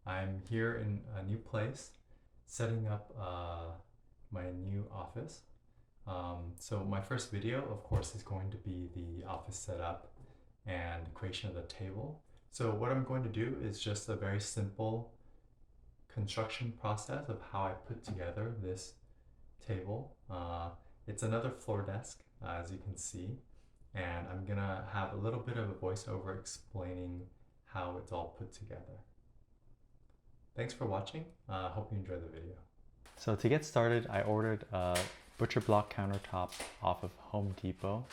I'm here in a new place, setting up my new office. So my first video, of course, is going to be the office setup and creation of the table. So what I'm going to do is just a very simple construction process of how I put together this table. It's another floor desk, as you can see, and I'm gonna have a little bit of a voiceover explaining how it's all put together. Thanks for watching. Hope you enjoy the video. So to get started, I ordered a butcher block countertop off of Home Depot.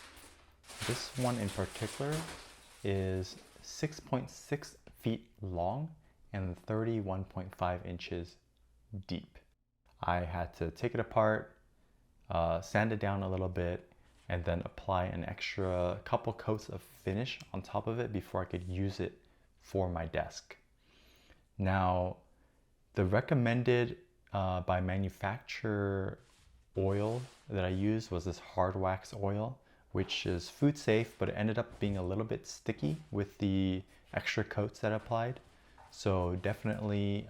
This one in particular is 6.6 feet long and 31.5 inches deep. I had to take it apart, sand it down a little bit, and then apply an extra couple coats of finish on top of it before I could use it for my desk. Now, the recommended by manufacturer oil that I used was this hard wax oil, which is food safe, but it ended up being a little bit sticky with the extra coats that I applied. So definitely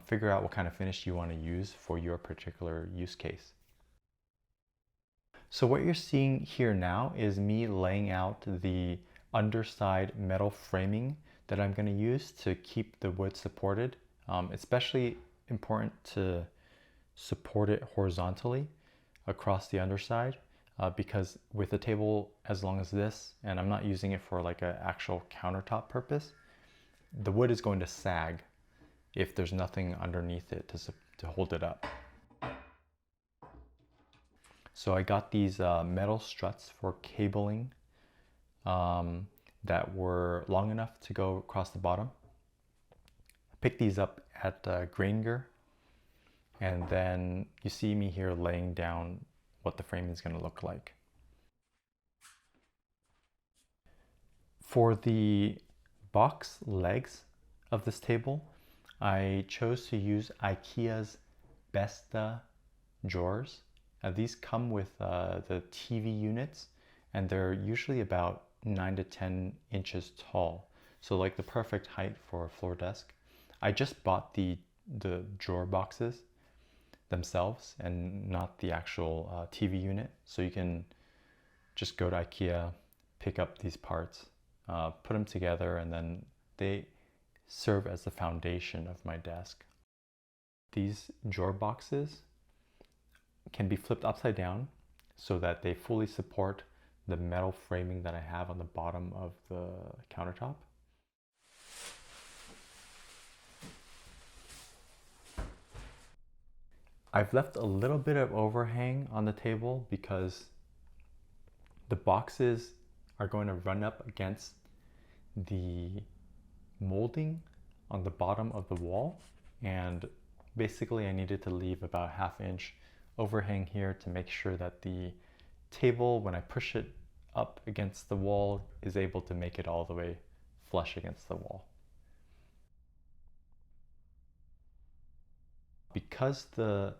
figure out what kind of finish you want to use for your particular use case. So what you're seeing here now is me laying out the underside metal framing that I'm going to use to keep the wood supported. Especially important to support it horizontally across the underside because with a table as long as this, and I'm not using it for like an actual countertop purpose, the wood is going to sag if there's nothing underneath it to hold it up. So I got these metal struts for cabling that were long enough to go across the bottom. I picked these up at Grainger, and then you see me here laying down what the frame is going to look like. For the box legs of this table, I chose to use IKEA's Besta drawers. These come with the TV units, and they're usually about 9 to 10 inches tall. So like the perfect height for a floor desk. I just bought the drawer boxes themselves and not the actual TV unit. So you can just go to IKEA, pick up these parts, put them together, and then they serve as the foundation of my desk. These drawer boxes can be flipped upside down so that they fully support the metal framing that I have on the bottom of the countertop. I've left a little bit of overhang on the table because the boxes are going to run up against the molding on the bottom of the wall, and basically I needed to leave about ½ inch overhang here to make sure that the table, when I push it up against the wall, is able to make it all the way flush against the wall. Because the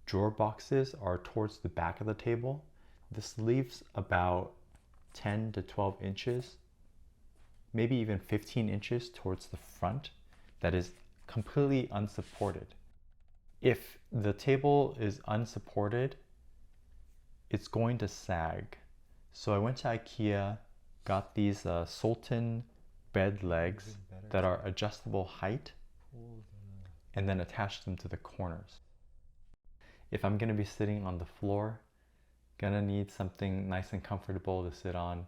drawer boxes are towards the back of the table, this leaves about 10 to 12 inches, maybe even 15 inches towards the front that is completely unsupported. If the table is unsupported, it's going to sag. So I went to IKEA, got these Sultan bed legs that are adjustable height, and then attached them to the corners. If I'm gonna be sitting on the floor, gonna need something nice and comfortable to sit on,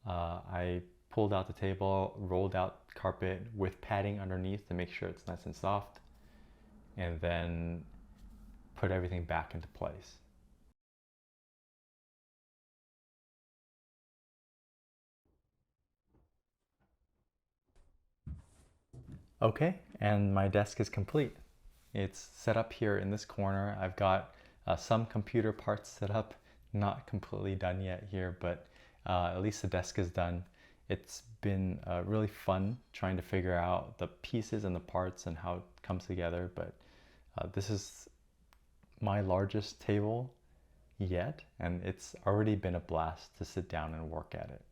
I pulled out the table, rolled out carpet with padding underneath to make sure it's nice and soft, and then put everything back into place. Okay, and my desk is complete. It's set up here in this corner. I've got some computer parts set up, not completely done yet here, but at least the desk is done. It's been really fun trying to figure out the pieces and the parts and how it comes together, but this is my largest table yet, and it's already been a blast to sit down and work at it.